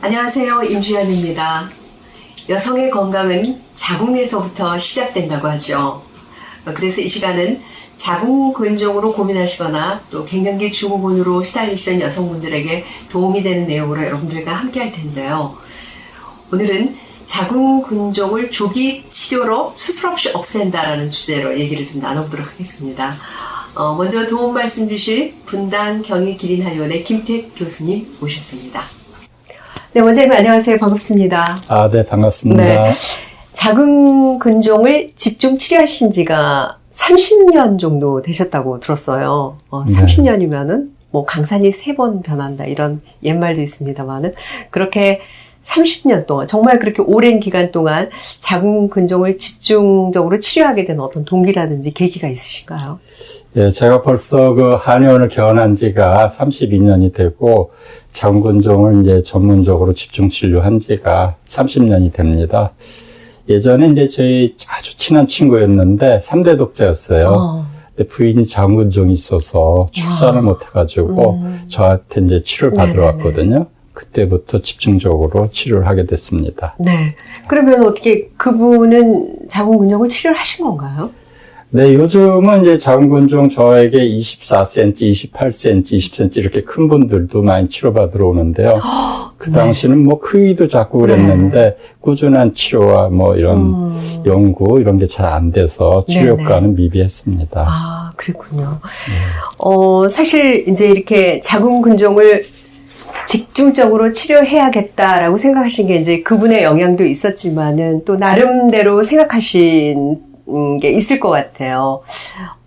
안녕하세요. 임주연입니다. 여성의 건강은 자궁에서부터 시작된다고 하죠. 그래서 이 시간은 자궁근종으로 고민하시거나 또 갱년기 증후군으로 시달리시는 여성분들에게 도움이 되는 내용으로 여러분들과 함께 할 텐데요. 오늘은 자궁근종을 조기 치료로 수술 없이 없앤다라는 주제로 얘기를 좀 나눠보도록 하겠습니다. 먼저 도움 말씀 주실 분당 경희기린한의원의 김택 교수님 모셨습니다. 네, 원장님 안녕하세요. 반갑습니다. 네, 반갑습니다. 네, 자궁근종을 집중 치료하신 지가 30년 정도 되셨다고 들었어요. 30년이면은 뭐 강산이 3번 변한다 이런 옛말도 있습니다만은 그렇게 30년 동안 정말 그렇게 오랜 기간 동안 자궁근종을 집중적으로 치료하게 된 어떤 동기라든지 계기가 있으신가요? 예, 제가 벌써 그 한의원을 개원한 지가 32년이 되고 자궁근종을 이제 전문적으로 집중 진료한 지가 30년이 됩니다. 예전에 이제 저희 아주 친한 친구였는데 3대 독자였어요. 근데 부인이 자궁근종이 있어서 출산을 못 해가지고 저한테 이제 치료를 받으러 왔거든요. 그때부터 집중적으로 치료를 하게 됐습니다. 네. 그러면 어떻게 그분은 자궁근종을 치료를 하신 건가요? 네, 요즘은 이제 자궁근종 저에게 24cm, 28cm, 20cm 이렇게 큰 분들도 많이 치료받으러 오는데요. 그 당시는 뭐 크기도 작고 그랬는데 꾸준한 치료와 뭐 이런 연구 이런 게 잘 안 돼서 치료 효과는 미비했습니다. 아, 그랬군요. 사실 이제 이렇게 자궁근종을 집중적으로 치료해야겠다라고 생각하신 게 이제 그분의 영향도 있었지만은 또 나름대로 생각하신 게 있을 것 같아요.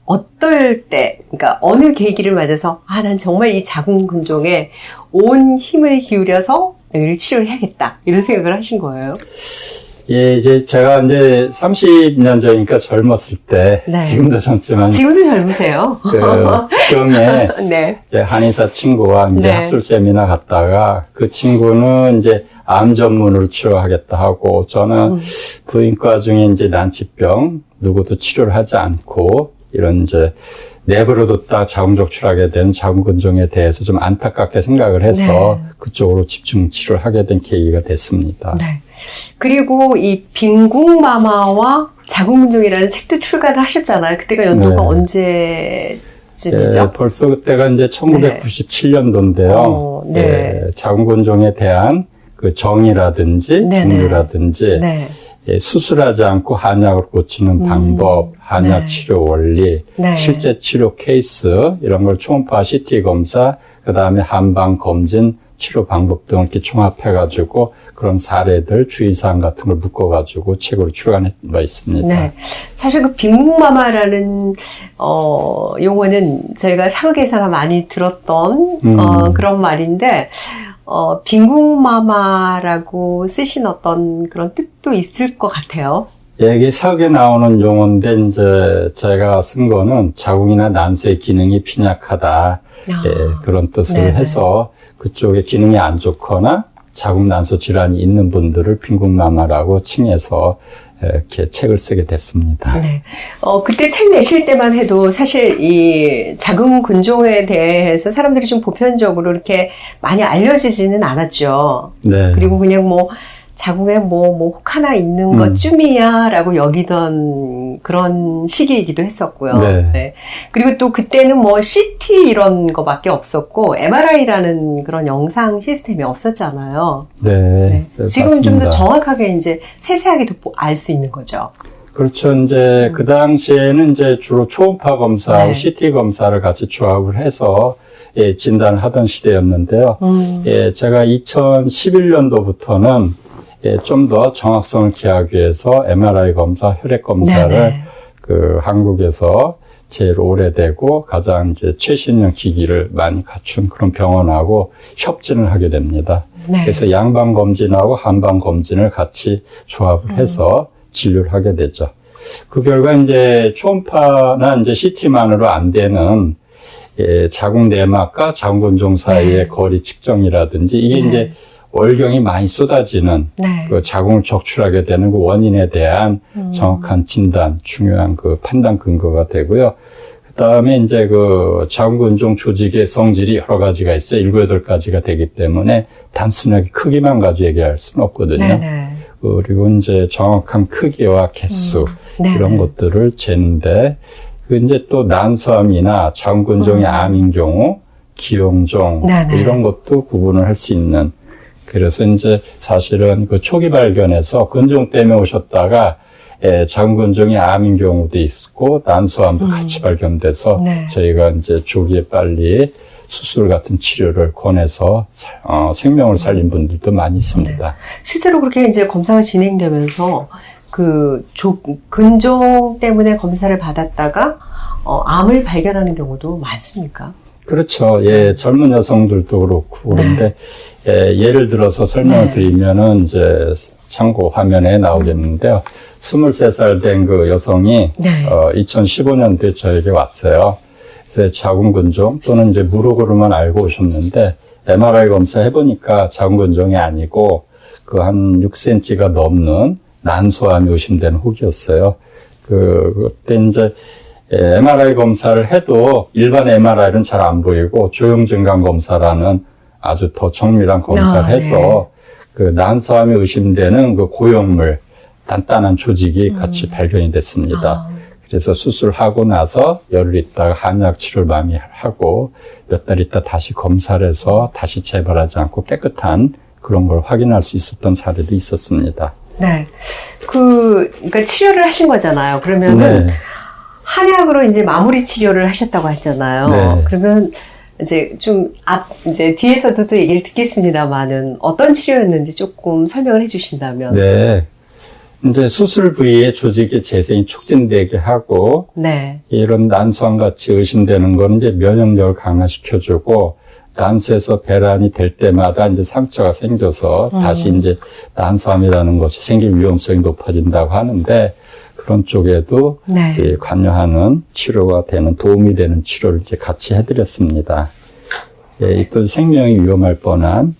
어떨 때, 그러니까 어느 계기를 맞아서 난 정말 이 자궁근종에 온 힘을 기울여서 여기를 치료해야겠다 이런 생각을 하신 거예요? 예, 이제 제가 이제 30년 전이니까 젊었을 때, 네. 지금도 젊지만. 지금도 젊으세요. 국경에 네. 이제 한의사 친구와 이제 네. 학술 세미나 갔다가 그 친구는 이제 암 전문으로 치료하겠다 하고 저는 부인과 중에 이제 난치병 누구도 치료를 하지 않고 이런 이제 내버려 뒀다 자궁 적출하게 된 자궁근종에 대해서 좀 안타깝게 생각을 해서 그쪽으로 집중 치료를 하게 된 계기가 됐습니다. 네. 그리고 이 빈궁마마와 자궁근종이라는 책도 출간을 하셨잖아요. 그때가 연도가 언제쯤이죠? 예, 벌써 그때가 이제 1997년도인데요. 예, 자궁근종에 대한 그 정의라든지 종류라든지 수술하지 않고 한약을 고치는 방법, 한약 치료 원리, 실제 치료 케이스 이런 걸 초음파 CT 검사, 그 다음에 한방 검진, 치료 방법 등 이렇게 종합해가지고 그런 사례들, 주의사항 같은 걸 묶어가지고 책으로 출간해 봐 있습니다. 네. 사실 그 빈궁마마라는 용어는 저희가 사극에서나 많이 들었던 그런 말인데 빈궁마마라고 쓰신 어떤 그런 뜻도 있을 것 같아요. 예, 이게 사극에 나오는 용어인데 이제 제가 쓴 거는 자궁이나 난소의 기능이 빈약하다. 예, 그런 뜻을 해서 그쪽에 기능이 안 좋거나 자궁 난소 질환이 있는 분들을 빈궁마마라고 칭해서 이렇게 책을 쓰게 됐습니다. 네. 그때 책 내실 때만 해도 사실 이 자궁근종에 대해서 사람들이 좀 보편적으로 이렇게 많이 알려지지는 않았죠. 네. 그리고 그냥 뭐 자궁에 혹 하나 있는 것쯤이야 라고 여기던 그런 시기이기도 했었고요. 네. 그리고 또 그때는 뭐 CT 이런 거밖에 없었고 MRI라는 그런 영상 시스템이 없었잖아요. 네. 지금 좀 더 정확하게 이제 세세하게 알 수 있는 거죠. 그렇죠. 이제 그 당시에는 이제 주로 초음파 검사하고 CT 검사를 같이 조합을 해서 진단을 하던 시대였는데요. 제가 2011년도부터는 좀 더 정확성을 기하기 위해서 MRI 검사, 혈액 검사를 그 한국에서 제일 오래되고 가장 이제 최신형 기기를 많이 갖춘 그런 병원하고 협진을 하게 됩니다. 그래서 양방 검진하고 한방 검진을 같이 조합을 해서 진료를 하게 되죠. 그 결과 이제 초음파나 이제 CT만으로 안 되는 자궁 내막과 자궁근종 사이의 거리 측정이라든지 이게 이제 월경이 많이 쏟아지는 그 자궁을 적출하게 되는 그 원인에 대한 정확한 진단, 중요한 그 판단 근거가 되고요. 그다음에 이제 그 자궁근종 조직의 성질이 여러 가지가 있어요. 7, 8가지가 되기 때문에 단순하게 크기만 가지고 얘기할 수는 없거든요. 네네. 그리고 이제 정확한 크기와 개수 네네. 이런 것들을 재는데 그 이제 또 난소암이나 자궁근종의 암인 경우 기형종 네네. 이런 것도 구분을 할 수 있는 그래서 이제 사실은 그 초기 발견에서 근종 때문에 오셨다가 자궁근종이 암인 경우도 있고 난소암도 같이 발견돼서 네. 저희가 이제 조기에 빨리 수술 같은 치료를 권해서 생명을 살린 분들도 많이 있습니다. 실제로 그렇게 이제 검사가 진행되면서 근종 때문에 검사를 받았다가 암을 발견하는 경우도 많습니까? 그렇죠. 예, 젊은 여성들도 그렇고 그런데 예를 들어서 설명을 네. 드리면은 이제 참고 화면에 나오겠는데요. 23살 된 그 여성이 네. 2015년도에 저에게 왔어요. 그래서 자궁근종 또는 이제 무릎으로만 알고 오셨는데 MRI 검사 해보니까 자궁근종이 아니고 그 한 6cm가 넘는 난소암이 의심되는 혹이었어요. 그때 이제 MRI 검사를 해도 일반 MRI는 잘 안 보이고 조형증강 검사라는 아주 더 정밀한 검사를 해서 그 난소암이 의심되는 그 고형물 단단한 조직이 같이 발견이 됐습니다. 그래서 수술하고 나서 열흘 있다가 한약 치료를 많이 하고 몇 달 있다 다시 검사를 해서 다시 재발하지 않고 깨끗한 그런 걸 확인할 수 있었던 사례도 있었습니다. 네. 그러니까 치료를 하신 거잖아요. 그러면은 네. 한약으로 이제 마무리 치료를 하셨다고 했잖아요. 네. 그러면 이제 이제 뒤에서도 또 얘기를 듣겠습니다만은 어떤 치료였는지 조금 설명을 해주신다면. 네. 이제 수술 부위의 조직의 재생이 촉진되게 하고, 네. 이런 난소암 같이 의심되는 거는 이제 면역력을 강화시켜주고, 난소에서 배란이 될 때마다 이제 상처가 생겨서 다시 이제 난소암이라는 것이 생길 위험성이 높아진다고 하는데, 그런 쪽에도 네. 이제 관여하는 치료가 되는, 도움이 되는 치료를 이제 같이 해드렸습니다. 예, 또 생명이 위험할 뻔한,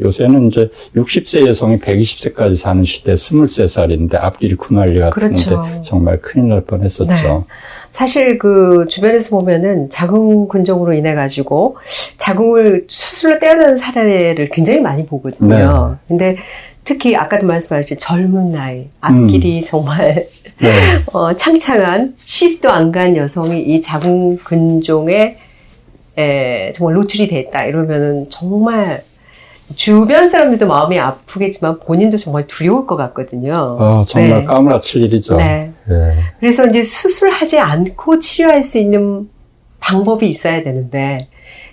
요새는 이제 60세 여성이 120세까지 사는 시대 23살인데 앞길이 구말리 같은데 그렇죠. 정말 큰일 날 뻔했었죠. 네. 사실 주변에서 보면은 자궁근종으로 인해 가지고 자궁을 수술로 떼어내는 사례를 굉장히 많이 보거든요. 근데 특히 아까도 말씀하셨듯이 젊은 나이, 앞길이 정말 창창한 10도 안 간 여성이 이 자궁근종에 정말 노출이 됐다 이러면은 정말 주변 사람들도 마음이 아프겠지만 본인도 정말 두려울 것 같거든요. 정말 까무라칠 일이죠. 네. 그래서 이제 수술하지 않고 치료할 수 있는 방법이 있어야 되는데,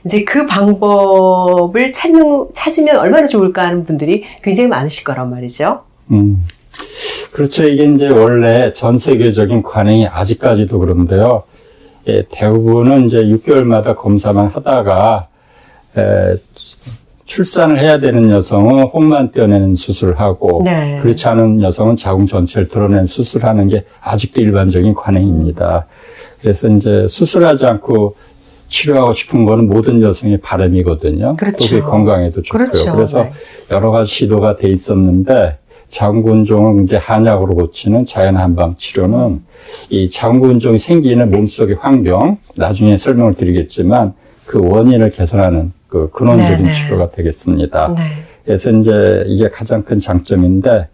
이제 그 방법을 찾으면 얼마나 좋을까 하는 분들이 굉장히 많으실 거란 말이죠. 그렇죠. 이게 이제 원래 전 세계적인 관행이 아직까지도 그런데요. 대부분은 이제 6개월마다 검사만 하다가, 출산을 해야 되는 여성은 혹만 떼어내는 수술을 하고 그렇지 않은 여성은 자궁 전체를 드러내는 수술하는 게 아직도 일반적인 관행입니다. 그래서 이제 수술하지 않고 치료하고 싶은 거는 모든 여성의 바람이거든요. 그렇죠. 또 그게 건강에도 좋고요. 그렇죠. 그래서 여러 가지 시도가 돼 있었는데 자궁근종을 이제 한약으로 고치는 자연 한방 치료는 이 자궁근종이 생기는 몸속의 환경, 나중에 설명을 드리겠지만 그 원인을 개선하는 그 근원적인 치료가 되겠습니다. 그래서 이제 이게 가장 큰 장점인데,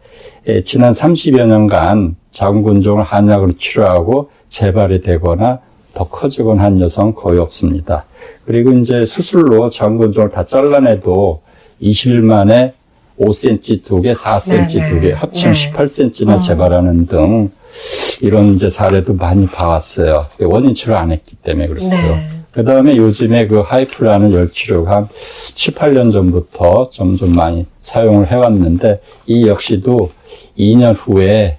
지난 30여 년간 자궁근종을 한약으로 치료하고 재발이 되거나 더 커지거나 한 여성은 거의 없습니다. 그리고 이제 수술로 자궁근종을 다 잘라내도 20일 만에 5cm 2개, 4cm 2개, 합치면 18cm나 재발하는 등 이런 이제 사례도 많이 봐왔어요. 원인 치료 안 했기 때문에 그렇고요. 그 다음에 요즘에 그 하이플라는 열치료가 한 7, 8년 전부터 점점 많이 사용을 해왔는데, 이 역시도 2년 후에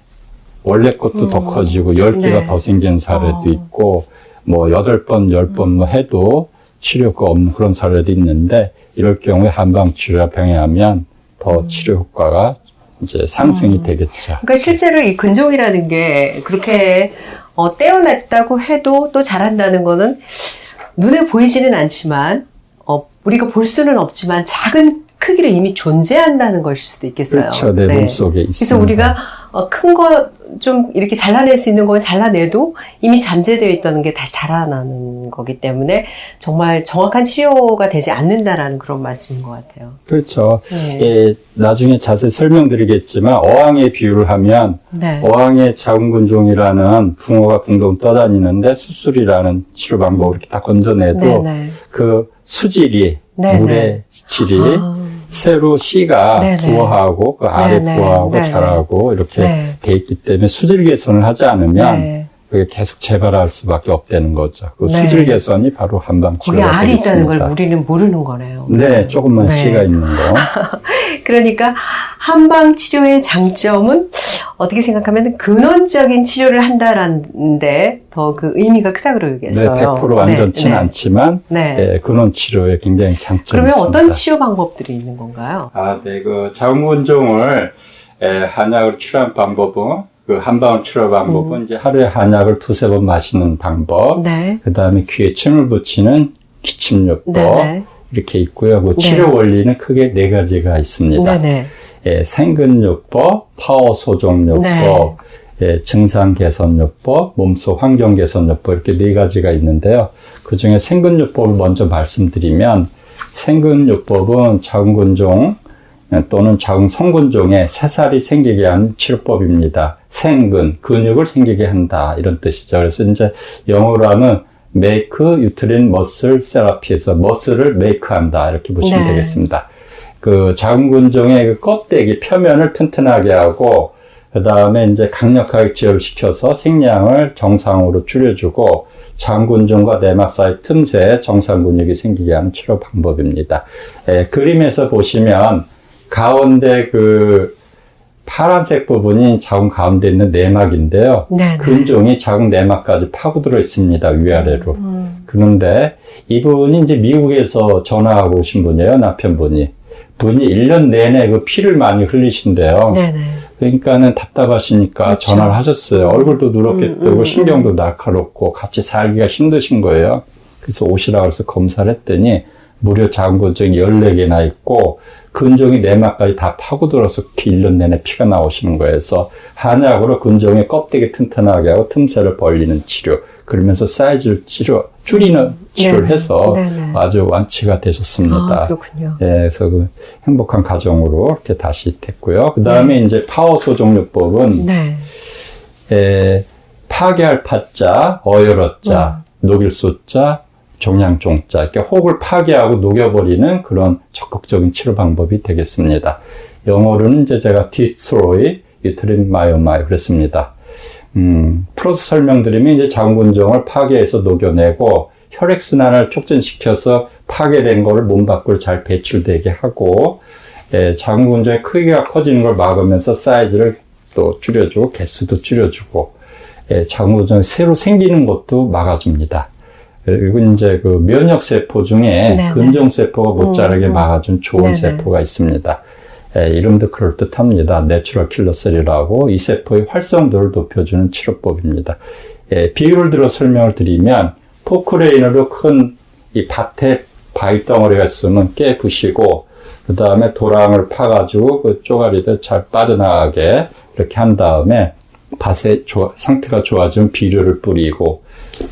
원래 것도 더 커지고 10개가 더 생기는 사례도 있고, 뭐 8번, 10번 뭐 해도 치료가 없는 그런 사례도 있는데, 이럴 경우에 한방치료와 병행하면 더 치료 효과가 이제 상승이 되겠죠. 그러니까 실제로 이 근종이라는 게 그렇게 떼어냈다고 해도 또 잘한다는 거는 눈에 보이지는 않지만 우리가 볼 수는 없지만 작은 크기로 이미 존재한다는 것일 수도 있겠어요. 그렇죠. 내 몸속에 있습니다. 그래서 우리가 큰 거 좀 이렇게 잘라낼 수 있는 건 잘라내도 이미 잠재되어 있다는 게 다시 자라나는 거기 때문에 정말 정확한 치료가 되지 않는다라는 그런 말씀인 것 같아요. 그렇죠. 네. 예, 나중에 자세히 설명드리겠지만 어항에 비유를 하면 네. 어항에 자궁근종이라는 붕어가 둥둥 떠다니는데 수술이라는 치료 방법을 이렇게 다 건져내도 네네. 그 수질이 네네. 물의 질이 아. 새로 씨가 네네. 부화하고 그 아래 네네. 부화하고 네네. 자라고 이렇게 네. 돼 있기 때문에 수질 개선을 하지 않으면 네. 그게 계속 재발할 수밖에 없다는 거죠. 그 네. 수질 개선이 바로 한방 거기 치료가 알이 있다는 되겠습니다. 걸 우리는 모르는 거네요. 네, 조금만 네. 씨가 있는 거. 그러니까 한방 치료의 장점은 어떻게 생각하면 근원적인 치료를 한다라는데 더 그 의미가 크다 네, 그러겠어요. 100% 완전치는 네. 않지만 네. 예, 근원 치료에 굉장히 장점이 그러면 있습니다. 어떤 치료 방법들이 있는 건가요? 아, 네, 그 자궁근종을 한약으로 치료하는 방법은 그 한방울 치료 방법은 이제 하루에 한약을 2-3번 마시는 방법. 네. 그 다음에 귀에 침을 붙이는 기침요법 네네. 이렇게 있고요. 그 네. 치료 원리는 크게 4가지가 있습니다. 네네. 예, 생근요법, 파워소종요법, 네. 예, 증상 개선요법, 몸속 환경 개선요법 이렇게 4가지가 있는데요. 그 중에 생근요법을 먼저 말씀드리면 생근요법은 자궁근종 또는 자궁성근종에 새살이 생기게 하는 치료법입니다. 생근, 근육을 생기게 한다 이런 뜻이죠. 그래서 이제 영어로 하면 make uterine muscle therapy에서 머슬을 메이크한다 이렇게 보시면 네. 되겠습니다. 그 자궁근종의 그 껍데기 표면을 튼튼하게 하고 그 다음에 이제 강력하게 지혈시켜서 생량을 정상으로 줄여주고 자궁근종과 내막 사이 틈새에 정상 근육이 생기게 하는 치료 방법입니다. 그림에서 보시면 가운데 그 파란색 부분이 자궁 가운데 있는 내막인데요. 네네. 근종이 자궁 내막까지 파고들어 있습니다. 위아래로. 그런데 이분이 이제 미국에서 전화하고 오신 분이에요. 남편분이. 분이 1년 내내 그 피를 많이 흘리신대요. 네네. 그러니까는 답답하시니까 그렇죠. 전화를 하셨어요. 얼굴도 누렇게 뜨고 신경도 날카롭고 같이 살기가 힘드신 거예요. 그래서 오시라고 해서 검사를 했더니 무려 자궁근종이 14개나 있고 근종이 내막까지 다 파고들어서 1년 내내 피가 나오시는 거예요. 그래서 한약으로 근종의 껍데기 튼튼하게 하고 틈새를 벌리는 치료, 그러면서 사이즈를 줄이는 치료를 네네. 해서 네네. 아주 완치가 되셨습니다. 아, 그렇군요. 예, 그래서 그 행복한 가정으로 이렇게 다시 됐고요. 그 다음에 이제 파워소종요법은 네. 파괴할 파자, 어열어자, 녹일 소자, 종양종자 이렇게 혹을 파괴하고 녹여버리는 그런 적극적인 치료 방법이 되겠습니다. 영어로는 이제 제가 destroy uterine myomy 그랬습니다. 풀어서 설명드리면 이제 자궁근종을 파괴해서 녹여내고 혈액순환을 촉진시켜서 파괴된 거를 몸 밖으로 잘 배출되게 하고 자궁근종의 크기가 커지는 걸 막으면서 사이즈를 또 줄여주고 개수도 줄여주고 자궁근종이 새로 생기는 것도 막아줍니다. 그리고 이제 그 면역세포 중에 네네. 근종세포가 못 자라게 막아준 좋은 네네. 세포가 있습니다. 이름도 그럴듯합니다. 내추럴 킬러셀이라고 이 세포의 활성도를 높여주는 치료법입니다. 비유를 들어 설명을 드리면 포크레인으로 큰 이 밭에 바위 덩어리가 있으면 깨 부시고 그 다음에 도랑을 파가지고 그 쪼가리들 잘 빠져나가게 이렇게 한 다음에 밭의 상태가 좋아지면 비료를 뿌리고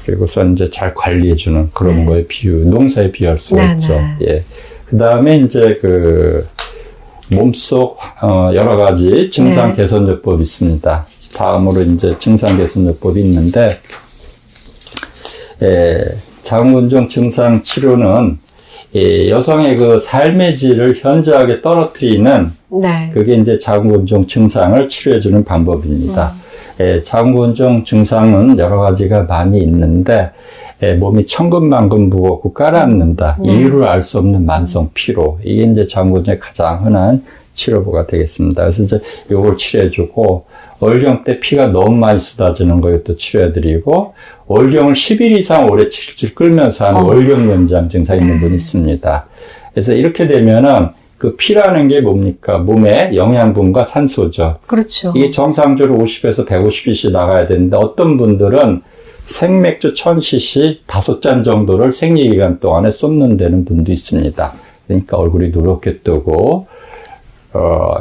그리고서 이제 잘 관리해주는 그런 거에 농사에 비유할 수가 있죠. 예. 그 다음에 이제 그 몸속 여러 가지 증상 개선요법이 있습니다. 다음으로 이제 증상 개선요법이 있는데, 자궁근종 증상 치료는 여성의 그 삶의 질을 현저하게 떨어뜨리는 그게 이제 자궁근종 증상을 치료해주는 방법입니다. 자궁근종 증상은 여러 가지가 많이 있는데 몸이 천근만근 무겁고 가라앉는다. 이유를 알 수 없는 만성 피로. 이게 이제 자궁근종의 가장 흔한 치료법가 되겠습니다. 그래서 이제 요걸 치료해주고 월경 때 피가 너무 많이 쏟아지는 거 이것도 치료해드리고 월경을 10일 이상 오래 질질 끌면서 하는 월경 연장 증상이 있는 분이 있습니다. 그래서 이렇게 되면은 그 피라는 게 뭡니까? 몸에 영양분과 산소죠. 그렇죠. 이게 정상적으로 50에서 150cc 나가야 되는데 어떤 분들은 생맥주 1000cc 5잔 정도를 생리기간 동안에 쏟는 데는 분도 있습니다. 그러니까 얼굴이 누렇게 뜨고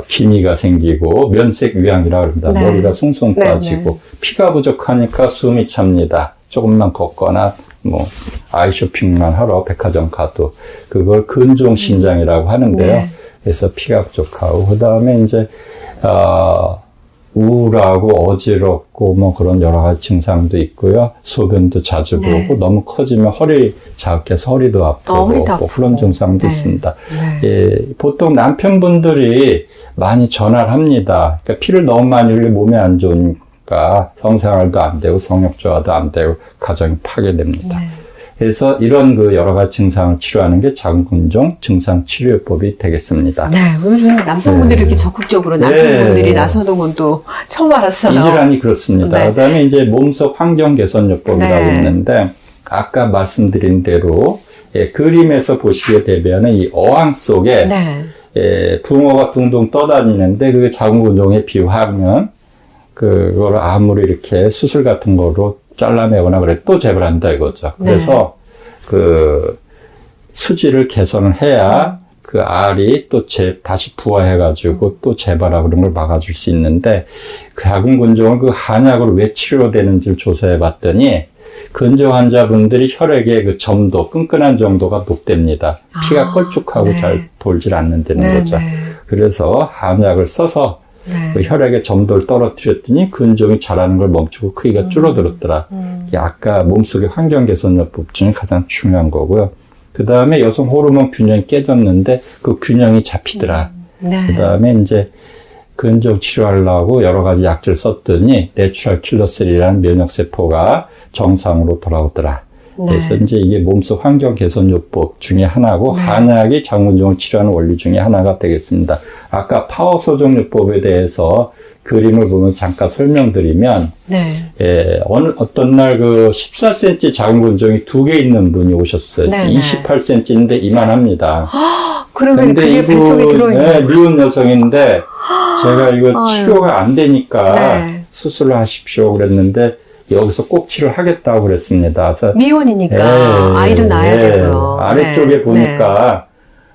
기미가 생기고 면색 위양이라 그럽니다. 네. 머리가 숭숭 네, 빠지고 네. 피가 부족하니까 숨이 찹니다. 조금만 걷거나 뭐 아이 쇼핑만 하러 백화점 가도 그걸 근종 신장이라고 하는데요. 네. 그래서 피가 부족하고 그다음에 이제 우울하고 어지럽고 뭐 그런 여러 가지 증상도 있고요. 소변도 자주 네. 보고 너무 커지면 허리 자극해서 허리도 아프고 허리도 뭐 아프고. 그런 증상도 네. 있습니다. 네. 예, 보통 남편분들이 많이 전화를 합니다. 그러니까 피를 너무 많이 흘리면 몸에 안 좋으니까 성생활도 안 되고 성욕조화도 안 되고 가정이 파괴됩니다. 네. 그래서 이런 그 여러 가지 증상을 치료하는 게 자궁근종 증상치료요법이 되겠습니다. 네, 요즘 남성분들이 네. 이렇게 적극적으로 남편분들이 네. 나서는 건 또 처음 알았어요. 이 질환이 그렇습니다. 네. 그다음에 이제 몸속 환경 개선요법이라고 네. 있는데 아까 말씀드린 대로 그림에서 보시게 되면은 이 어항 속에 네. 붕어가 둥둥 떠다니는데 그게 자궁근종에 비유하면 그걸 아무리 이렇게 수술 같은 거로 잘라내거나 그래 또 재발한다 이거죠. 그래서 그 수질을 개선을 해야 그 알이 또 다시 부화해가지고 또 재발하고 그런 걸 막아줄 수 있는데 그 자궁근종을 그 한약으로 왜 치료되는지를 조사해 봤더니 근종 환자분들이 혈액의 그 점도, 끈끈한 정도가 높답니다. 피가 걸쭉하고 네. 잘 돌질 않는다는 네, 거죠. 네. 그래서 한약을 써서 네. 그 혈액의 점도를 떨어뜨렸더니 근종이 자라는 걸 멈추고 크기가 줄어들었더라. 이게 아까 몸속의 환경 개선요법 중에 가장 중요한 거고요. 그 다음에 여성 호르몬 균형이 깨졌는데 그 균형이 잡히더라. 네. 그 다음에 이제 근종 치료하려고 여러 가지 약들 썼더니 내추럴 킬러셀이라는 면역세포가 정상으로 돌아오더라. 네. 그래서 이제 이게 몸속 환경 개선요법 중에 하나고 네. 한약이 자궁근종을 치료하는 원리 중에 하나가 되겠습니다. 아까 파워 소정요법에 대해서 그림을 보면서 잠깐 설명드리면 네. 어떤 날 그 14cm 자궁근종이 2개 있는 분이 오셨어요. 네, 네. 28cm인데 이만합니다. 그러면 근데 그게 뱃속에 들어있는 미혼 여성인데 제가 이거 아유. 치료가 안 되니까 네. 수술을 하십시오 그랬는데 여기서 꼭 치료를 하겠다고 그랬습니다. 그래서 미혼이니까 아이를 낳아야 되고요. 아래쪽에 네. 보니까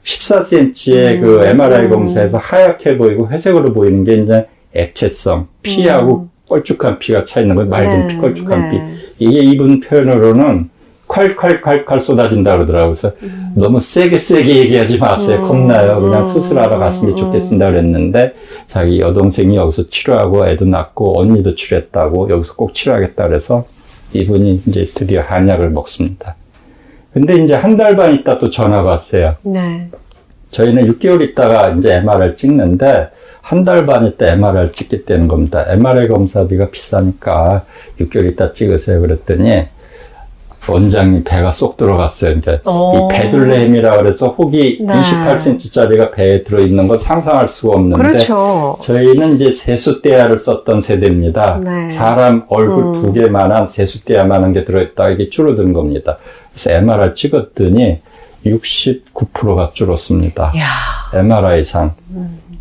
14cm의 그 MRI 검사에서 하얗게 보이고 회색으로 보이는 게 이제 액체성, 피하고 걸쭉한 피가 차 있는 거예요. 맑은 네. 피, 걸쭉한 네. 피. 이게 이분 표현으로는 콸콸콸콸 쏟아진다 그러더라고요. 그래서 너무 세게 얘기하지 마세요. 겁나요. 그냥 수술하러 가시는 게 좋겠습니다. 그랬는데 자기 여동생이 여기서 치료하고 애도 낳고 언니도 치료했다고 여기서 꼭 치료하겠다 그래서 이분이 이제 드디어 한약을 먹습니다. 근데 이제 한 달 반 있다 또 전화가 왔어요. 네. 저희는 6개월 있다가 이제 MRI를 찍는데 한 달 반 있다 MRI를 찍겠다는 겁니다. MRI 검사비가 비싸니까 6개월 있다 찍으세요. 그랬더니 원장님 배가 쏙 들어갔어요. 이제 이 베들레헴이라 그래서 혹이 네. 28cm짜리가 배에 들어있는 건 상상할 수가 없는데 그렇죠. 저희는 이제 세숫대야를 썼던 세대입니다. 네. 사람 얼굴 2개만한 세숫대야만한 게 들어있다 이게 줄어든 겁니다. 그래서 MRI 찍었더니 69%가 줄었습니다. 이야. MRI상.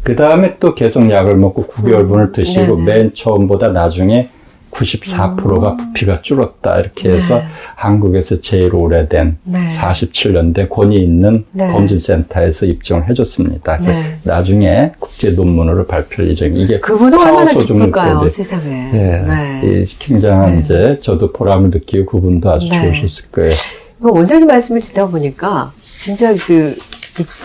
그 다음에 또 계속 약을 먹고 9개월분을 드시고 네네. 맨 처음보다 나중에 94%가 부피가 줄었다. 이렇게 해서 네. 한국에서 제일 오래된 네. 47년대 권위 있는 네. 검진센터에서 입증을 해줬습니다. 그래서 네. 나중에 국제 논문으로 발표할 예정이 이게 그분은 얼마나 파워소중 기쁠까요, 요법이 세상에. 네. 네. 이 굉장한 네. 이제 저도 보람을 느끼고 그분도 아주 네. 좋으셨을 거예요. 그 원장님 말씀을 듣다 보니까 진짜 이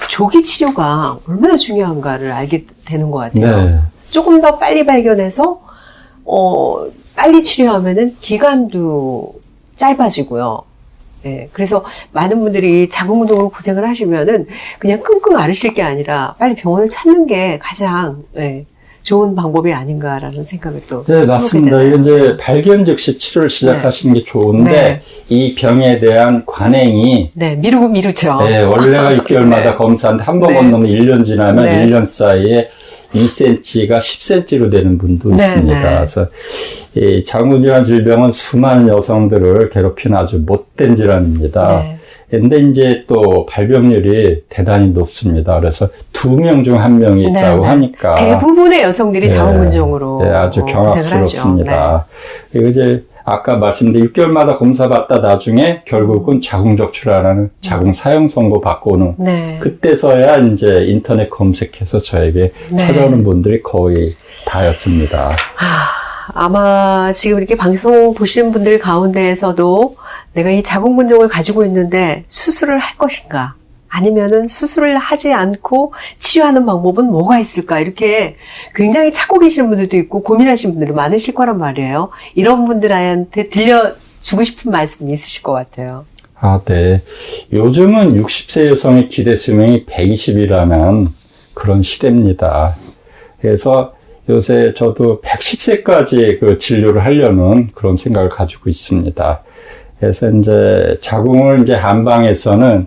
조기 치료가 얼마나 중요한가를 알게 되는 것 같아요. 네. 조금 더 빨리 발견해서 빨리 치료하면은 기간도 짧아지고요. 네, 그래서 많은 분들이 자궁근종으로 고생을 하시면은 그냥 끙끙 앓으실 게 아니라 빨리 병원을 찾는 게 가장 좋은 방법이 아닌가라는 생각을 또 네, 맞습니다. 해보게 이건 되네요. 이제 발견 즉시 치료를 시작하시는 게 좋은데 네. 이 병에 대한 관행이 네, 미루죠. 네, 원래가 6개월마다 네. 검사하는데 한 번 네. 건너면 1년 지나면 네. 1년 사이에 2cm가 10cm로 되는 분도 네, 있습니다. 네. 그래서 이 자궁질환 질병은 수많은 여성들을 괴롭히는 아주 못된 질환입니다. 네. 근데 이제 또 발병률이 대단히 높습니다. 그래서 2명 중 1명이 있다고 네, 네. 하니까 대부분의 여성들이 자궁근종으로 네, 아주 고생을 하죠. 경악스럽습니다. 그리고 이제 아까 말씀드린 6개월마다 검사받다 나중에 결국은 자궁 적출하라는 자궁 사형 선고 받고 오는 네. 그때서야 이제 인터넷 검색해서 저에게 네. 찾아오는 분들이 거의 다였습니다. 아마 지금 이렇게 방송 보시는 분들 가운데에서도 내가 이 자궁근종을 가지고 있는데 수술을 할 것인가? 아니면은 수술을 하지 않고 치료하는 방법은 뭐가 있을까? 이렇게 굉장히 찾고 계시는 분들도 있고 고민하시는 분들이 많으실 거란 말이에요. 이런 분들한테 들려주고 싶은 말씀이 있으실 것 같아요. 아, 네. 요즘은 60세 여성의 기대 수명이 120이라는 그런 시대입니다. 그래서 요새 저도 110세까지 그 진료를 하려는 그런 생각을 가지고 있습니다. 그래서 이제 자궁을 이제 한방에서는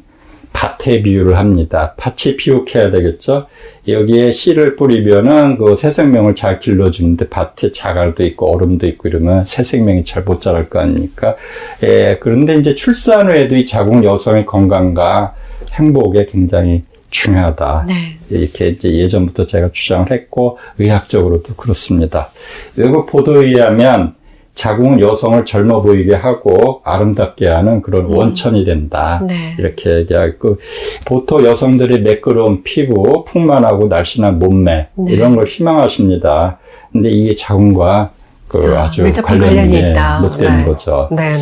밭에 비유를 합니다. 밭이 비옥해야 되겠죠? 여기에 씨를 뿌리면은 그 새 생명을 잘 길러주는데 밭에 자갈도 있고 얼음도 있고 이러면 새 생명이 잘 못 자랄 거 아닙니까? 예, 그런데 이제 출산 후에도 이 자궁 여성의 건강과 행복에 굉장히 중요하다. 네. 이렇게 이제 예전부터 제가 주장을 했고, 의학적으로도 그렇습니다. 외국 보도에 의하면 자궁은 여성을 젊어 보이게 하고 아름답게 하는 그런 원천이 된다. 네. 이렇게 얘기하고, 보통 여성들이 매끄러운 피부, 풍만하고 날씬한 몸매, 네. 이런 걸 희망하십니다. 근데 이게 자궁과 아주 밀접한 관련이 있다. 못 되는 네. 거죠. 네네.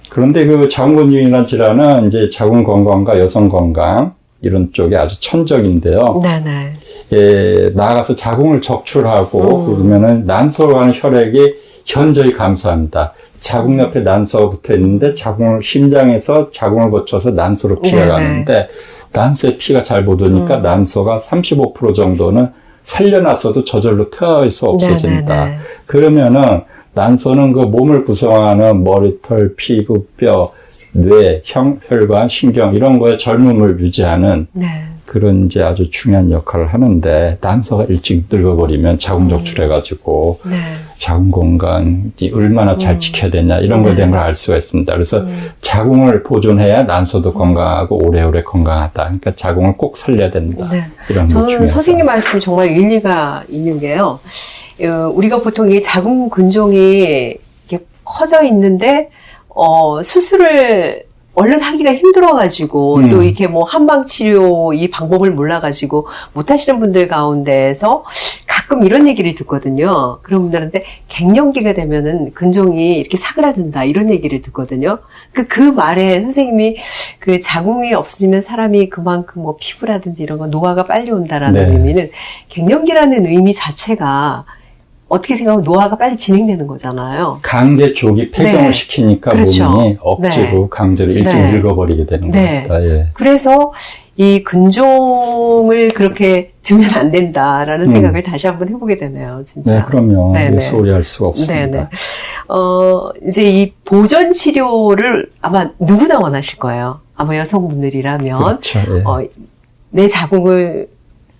그런데 그 자궁근종이라는 질환은 이제 자궁 건강과 여성 건강, 이런 쪽에 아주 천적인데요. 네네. 예, 나아가서 자궁을 적출하고 그러면은 난소로 가는 혈액이 현저히 감소합니다. 자궁 옆에 난소가 붙어 있는데 심장에서 자궁을 거쳐서 난소로 피가 네네. 가는데 난소에 피가 잘 못 오니까 난소가 35% 정도는 살려놨어도 저절로 퇴화해서 없어진다. 네네네. 그러면은 난소는 그 몸을 구성하는 머리털, 피부, 뼈, 뇌, 혈관, 신경 이런 거에 젊음을 유지하는 네. 그런 이제 아주 중요한 역할을 하는데 난소가 일찍 늙어버리면 자궁 적출해가지고 네. 자궁 건강이 얼마나 잘 지켜야 되냐 이런 거에 대한 걸 알 수가 있습니다. 그래서 자궁을 보존해야 난소도 건강하고 오래오래 건강하다. 그러니까 자궁을 꼭 살려야 된다. 네. 이런 게 저는 중요하다. 선생님 말씀이 정말 일리가 있는 게요. 우리가 보통 이 자궁 근종이 이렇게 커져 있는데 수술을 얼른 하기가 힘들어가지고, 또 이렇게 뭐 한방 치료 이 방법을 몰라가지고 못 하시는 분들 가운데에서 가끔 이런 얘기를 듣거든요. 그런 분들한테 갱년기가 되면은 근종이 이렇게 사그라든다 이런 얘기를 듣거든요. 그 말에 선생님이 그 자궁이 없어지면 사람이 그만큼 뭐 피부라든지 이런 거 노화가 빨리 온다라는 네. 의미는 갱년기라는 의미 자체가 어떻게 생각하면 노화가 빨리 진행되는 거잖아요. 강제 조기 폐경을 네. 시키니까 그렇죠. 몸이 억지로 네. 강제로 일찍 네. 늙어버리게 되는 네. 겁니다. 예. 그래서 이 근종을 그렇게 두면 안 된다라는 생각을 다시 한번 해보게 되네요, 진짜. 네, 그럼요. 네네. 소리 할 수가 없습니다. 네네. 이제 이 보존 치료를 아마 누구나 원하실 거예요. 아마 여성분들이라면. 그렇죠. 예. 내 자궁을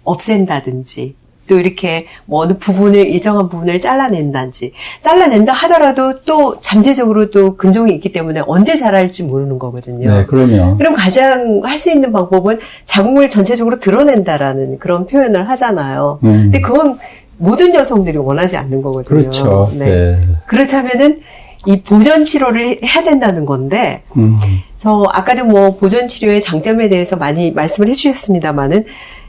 없앤다든지, 또 이렇게 뭐 어느 부분을, 일정한 부분을 잘라낸다든지, 잘라낸다 하더라도 또 잠재적으로 또 근종이 있기 때문에 언제 자랄지 모르는 거거든요. 네, 그럼요. 그럼 가장 할 수 있는 방법은 자궁을 전체적으로 드러낸다라는 그런 표현을 하잖아요. 근데 그건 모든 여성들이 원하지 않는 거거든요. 그렇죠. 네. 네. 그렇다면은 이 보존 치료를 해야 된다는 건데, 저 아까도 뭐 보존 치료의 장점에 대해서 많이 말씀을 해주셨습니다만은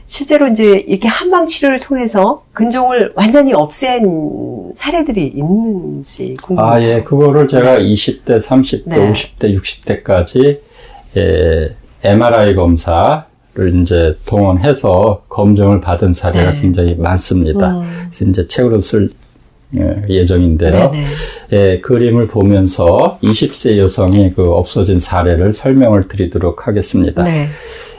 실제로 이제 이렇게 한방 치료를 통해서 근종을 완전히 없앤 사례들이 있는지 궁금해요. 아, 예. 그거를 제가 20대, 30대, 네. 50대, 60대까지 MRI 검사를 이제 동원해서 검증을 받은 사례가 네. 굉장히 많습니다. 그래서 이제 책으로 쓸 예정인데요. 네네. 예, 그림을 보면서 20세 여성이 그 없어진 사례를 설명을 드리도록 하겠습니다. 네.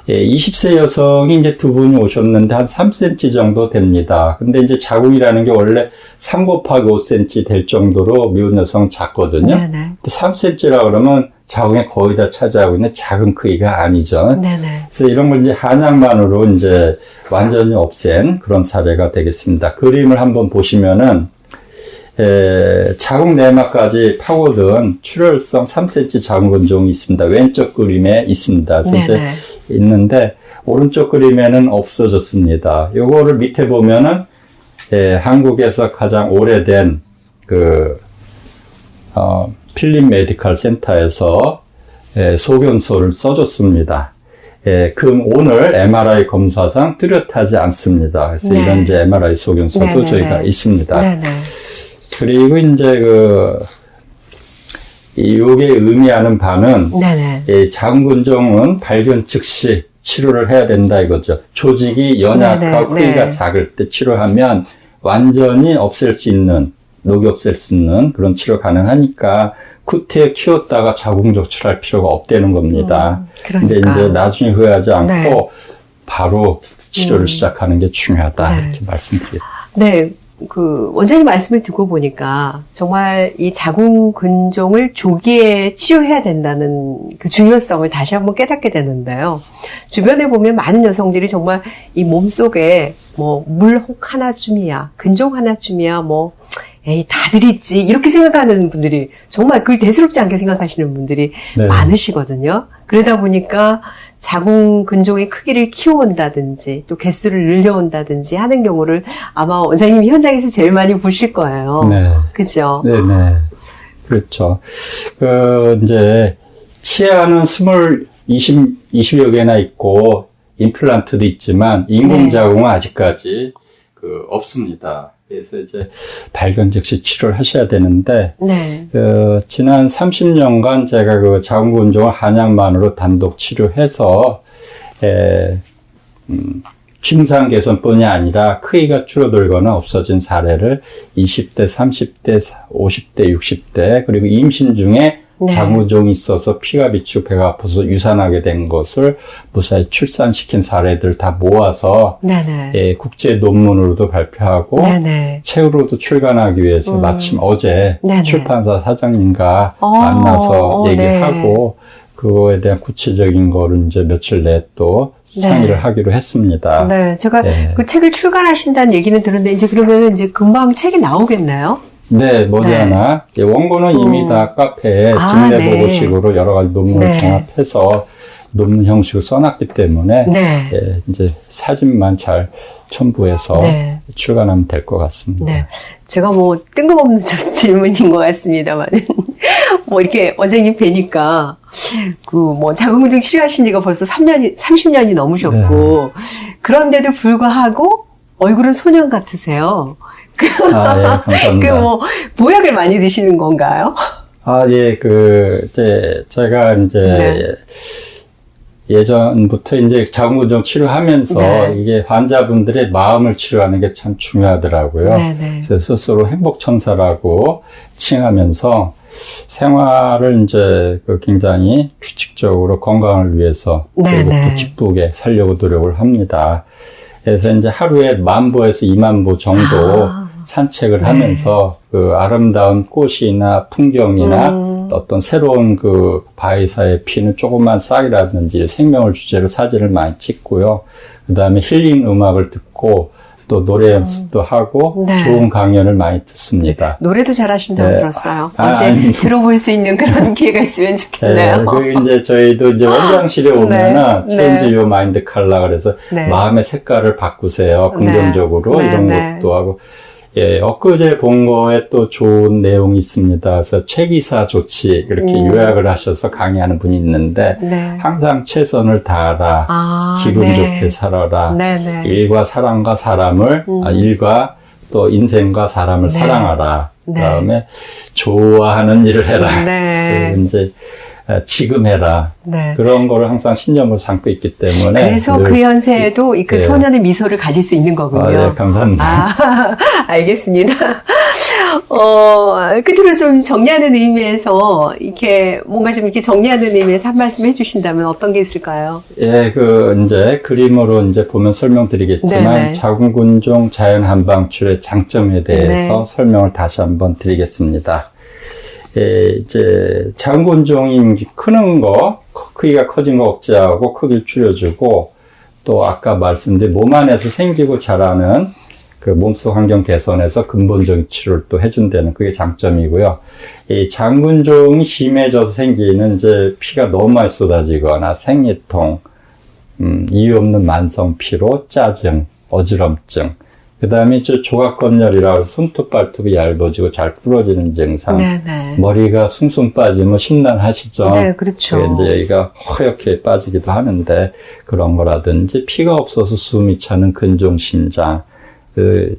예, 20세 여성이 이제 두 분이 오셨는데 한 3cm 정도 됩니다. 근데 이제 자궁이라는 게 원래 3 곱하기 5cm 될 정도로 미혼 여성은 작거든요. 네네. 3cm라 그러면 자궁에 거의 다 차지하고 있는 작은 크기가 아니죠. 네네. 그래서 이런 걸 이제 한약만으로 이제 완전히 없앤 그런 사례가 되겠습니다. 그림을 한번 보시면은 자궁 내막까지 파고든 출혈성 3cm 자궁 근종이 있습니다. 왼쪽 그림에 있습니다. 그래서 이제 있는데 오른쪽 그림에는 없어졌습니다. 요거를 밑에 보면은 한국에서 가장 오래된 그 필립 메디컬 센터에서 소견서를 써줬습니다. 오늘 MRI 검사상 뚜렷하지 않습니다. 그래서 네. 이런 이제 MRI 소견서도 네네네. 저희가 있습니다. 네네. 그리고 이제 이게 의미하는 바는 네네. 자궁근종은 발견 즉시 치료를 해야 된다 이거죠. 조직이 연약하고 네네. 크기가 네. 작을 때 치료하면 완전히 녹이 없앨 수 있는 그런 치료 가능하니까 쿠트에 키웠다가 자궁 조출할 필요가 없다는 겁니다. 근데 그러니까. 이제 나중에 후회하지 않고 네. 바로 치료를 시작하는 게 중요하다 네. 이렇게 말씀드립니다. 네, 원장님 말씀을 듣고 보니까 정말 이 자궁근종을 조기에 치료해야 된다는 그 중요성을 다시 한번 깨닫게 되는데요. 주변에 보면 많은 여성들이 정말 이 몸속에 물혹 하나쯤이야, 근종 하나쯤이야, 에이, 다들 있지. 이렇게 생각하는 분들이 정말 그걸 대수롭지 않게 생각하시는 분들이 네. 많으시거든요. 그러다 보니까 자궁 근종의 크기를 키워온다든지 또 개수를 늘려온다든지 하는 경우를 아마 원장님이 현장에서 제일 많이 보실 거예요. 네. 그죠? 네네. 그렇죠. 이제 치아는 20여 개나 있고 임플란트도 있지만 인공자궁은 아직까지 없습니다. 그래서 이제 발견 즉시 치료를 하셔야 되는데, 네. 지난 30년간 제가 자궁근종을 한약만으로 단독 치료해서, 침상 개선뿐이 아니라 크기가 줄어들거나 없어진 사례를 20대, 30대, 50대, 60대, 그리고 임신 중에 네. 자궁근종이 있어서 피가 비치고 배가 아파서 유산하게 된 것을 무사히 출산시킨 사례들 다 모아서 네네. 국제 논문으로도 발표하고 네네. 책으로도 출간하기 위해서 마침 어제 네네. 출판사 사장님과 만나서 얘기하고 그거에 대한 구체적인 거를 이제 며칠 내에 또 상의를 하기로 했습니다. 네, 제가 그 책을 출간하신다는 얘기는 들었는데 이제 그러면 이제 금방 책이 나오겠나요? 네, 머지않아. 원고는 이미 다 카페에 직내 보고식으로 여러 가지 논문을 종합해서 논문 형식으로 써놨기 때문에 이제 사진만 잘 첨부해서 출간하면 될 것 같습니다. 네, 제가 뜬금없는 질문인 것 같습니다만 이렇게 원장님 뵈니까 자궁근종 치료하신 지가 벌써 30년이 넘으셨고 그런데도 불구하고 얼굴은 소년 같으세요. 예, 감사합니다. 보약을 많이 드시는 건가요? 제가 이제 예전부터 이제 자궁근종 치료하면서 이게 환자분들의 마음을 치료하는 게 참 중요하더라고요. 그래서 스스로 행복천사라고 칭하면서 생활을 이제 굉장히 규칙적으로 건강을 위해서 그리고 또 기쁘게 살려고 노력을 합니다. 그래서 이제 하루에 10,000보에서 20,000보 정도 산책을 하면서 아름다운 꽃이나 풍경이나 어떤 새로운 바위사의 피는 조그만 싹이라든지 생명을 주제로 사진을 많이 찍고요. 그 다음에 힐링 음악을 듣고 또 노래 연습도 하고 좋은 강연을 많이 듣습니다. 노래도 잘하신다고 들었어요. 언제 들어볼 수 있는 그런 기회가 있으면 좋겠네요. 그리고 이제 저희도 이제 원장실에 오면은 체인지 요 마인드 컬러 그래서 마음의 색깔을 바꾸세요. 긍정적으로 이런 것도 하고. 엊그제 본 거에 또 좋은 내용이 있습니다. 그래서 최기사 조치 이렇게 요약을 하셔서 강의하는 분이 있는데 항상 최선을 다하라, 기분 좋게 살아라, 일과 사랑과 사람을 일과 또 인생과 사람을 사랑하라. 그다음에 좋아하는 일을 해라. 그리고 이제 지금 해라. 그런 거를 항상 신념으로 삼고 있기 때문에. 그래서 그 연세에도 그 소년의 미소를 가질 수 있는 거군요. 네, 감사합니다. 알겠습니다. 끝으로 좀 정리하는 의미에서, 뭔가 좀 정리하는 의미에서 한 말씀 해주신다면 어떤 게 있을까요? 이제 그림으로 이제 보면 설명드리겠지만, 자궁근종 자연 한방출의 장점에 대해서 설명을 다시 한번 드리겠습니다. 이제 자궁근종이 크는 거, 크기가 커진 거 억제하고 크기를 줄여주고 또 아까 말씀드린 몸 안에서 생기고 자라는 몸속 환경 개선에서 근본적인 치료를 또 해준다는 그게 장점이고요. 이 자궁근종이 심해져서 생기는 이제 피가 너무 많이 쏟아지거나 생리통, 이유 없는 만성 피로, 짜증, 어지럼증 그 다음에 조각검열이라고 해서 손톱, 발톱이 얇아지고 잘 부러지는 증상. 네네. 머리가 숭숭 빠지면 심란하시죠? 네, 그렇죠. 이제 여기가 허옇게 빠지기도 하는데 그런 거라든지 피가 없어서 숨이 차는 근종심장.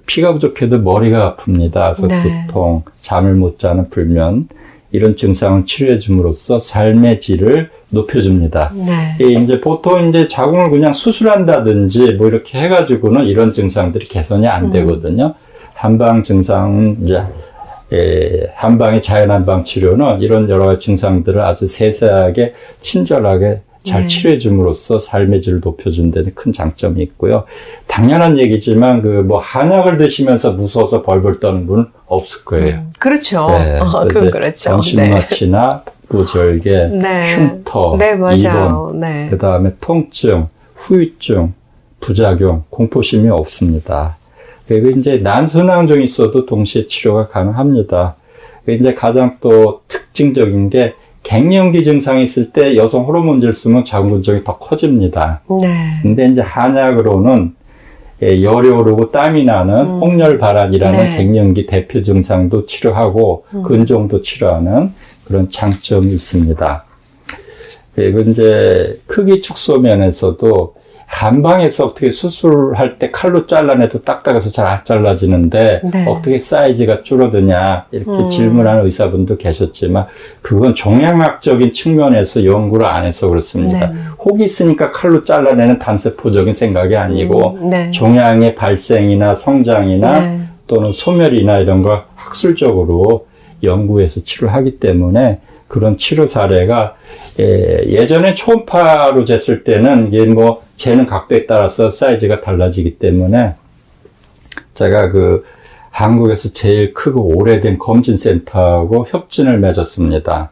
피가 부족해도 머리가 아픕니다. 그래서 네. 두통, 잠을 못 자는 불면 이런 증상을 치료해 줌으로써 삶의 질을 높여줍니다. 네. 이제 보통 이제 자궁을 그냥 수술한다든지 뭐 이렇게 해가지고는 이런 증상들이 개선이 안 되거든요. 한방 증상은 이제 한방의 자연한방 치료는 이런 여러 가지 증상들을 아주 세세하게 친절하게 잘 네. 치료해 줌으로써 삶의 질을 높여준 데는 큰 장점이 있고요. 당연한 얘기지만 뭐 한약을 드시면서 무서워서 벌벌 떠는 분은 없을 거예요. 그렇죠. 네, 그건 그렇죠. 전신마취나 복부절개, 네. 흉터, 네, 맞아요. 입원, 네. 그 다음에 통증, 후유증, 부작용, 공포심이 없습니다. 그리고 이제 난순환증이 있어도 동시에 치료가 가능합니다. 이제 가장 또 특징적인 게 갱년기 증상이 있을 때 여성 호르몬제를 쓰면 자궁근종이 더 커집니다. 네. 근데 이제 한약으로는 열이 오르고 땀이 나는 홍열발환이라는 네. 갱년기 대표 증상도 치료하고 근종도 치료하는 그런 장점이 있습니다. 그리고 이제 크기 축소 면에서도 한방에서 어떻게 수술할 때 칼로 잘라내도 딱딱해서 잘 안 잘라지는데 네. 어떻게 사이즈가 줄어드냐 이렇게 질문하는 의사분도 계셨지만 그건 종양학적인 측면에서 연구를 안 해서 그렇습니다. 네. 혹이 있으니까 칼로 잘라내는 단세포적인 생각이 아니고 네. 종양의 발생이나 성장이나 네. 또는 소멸이나 이런 걸 학술적으로 연구해서 치료하기 때문에 그런 치료 사례가 예전에 초음파로 쟀을 때는 이게 뭐 재는 각도에 따라서 사이즈가 달라지기 때문에 제가 한국에서 제일 크고 오래된 검진센터하고 협진을 맺었습니다.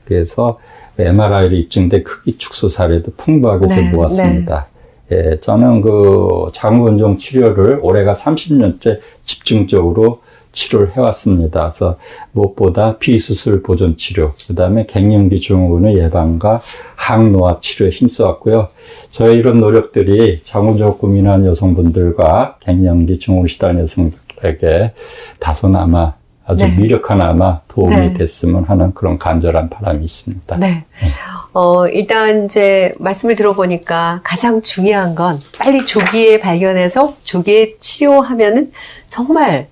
그래서 MRI로 입증된 크기 축소 사례도 풍부하게 네, 좀 모았습니다. 저는 자궁근종 치료를 올해가 30년째 집중적으로 치료를 해왔습니다. 그래서 무엇보다 비수술 보존 치료, 그 다음에 갱년기 증후군의 예방과 항노화 치료에 힘써왔고요. 저희 이런 노력들이 자궁근종 고민하는 여성분들과 갱년기 증후군 시달리는 여성들에게 다소나마 아주 네. 미력하나마 도움이 네. 됐으면 하는 그런 간절한 바람이 있습니다. 네. 일단 이제 말씀을 들어보니까 가장 중요한 건 빨리 조기에 발견해서 조기에 치료하면은 정말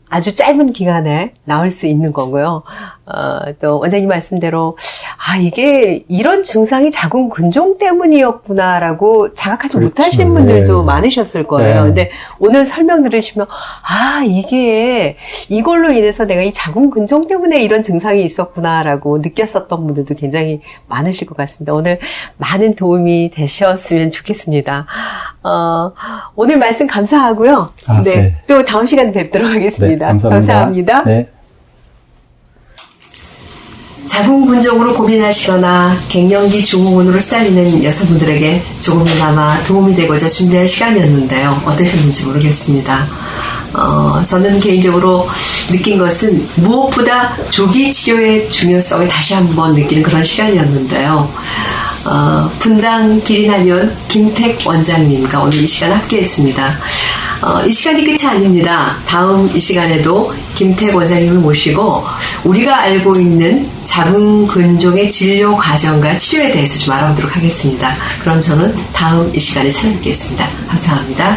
아주 짧은 기간에 나을 수 있는 거고요. 또 원장님 말씀대로 이게 이런 증상이 자궁근종 때문이었구나라고 자각하지 그렇죠. 못하신 분들도 네. 많으셨을 거예요. 네. 근데 오늘 설명 들으시면 이게 이걸로 인해서 내가 이 자궁근종 때문에 이런 증상이 있었구나라고 느꼈었던 분들도 굉장히 많으실 것 같습니다. 오늘 많은 도움이 되셨으면 좋겠습니다. 오늘 말씀 감사하고요. 네. 네. 또 다음 시간에 뵙도록 하겠습니다. 네, 감사합니다. 네. 자궁근종으로 고민하시거나 갱년기 증후군으로 시달리는 여성분들에게 조금이나마 도움이 되고자 준비한 시간이었는데요. 어떠셨는지 모르겠습니다. 저는 개인적으로 느낀 것은 무엇보다 조기 치료의 중요성을 다시 한번 느끼는 그런 시간이었는데요. 분당 기린한의원 김택 원장님과 오늘 이 시간 함께했습니다. 이 시간이 끝이 아닙니다. 다음 이 시간에도 김택 원장님을 모시고 우리가 알고 있는 자궁근종의 진료 과정과 치료에 대해서 좀 알아보도록 하겠습니다. 그럼 저는 다음 이 시간에 찾아뵙겠습니다. 감사합니다.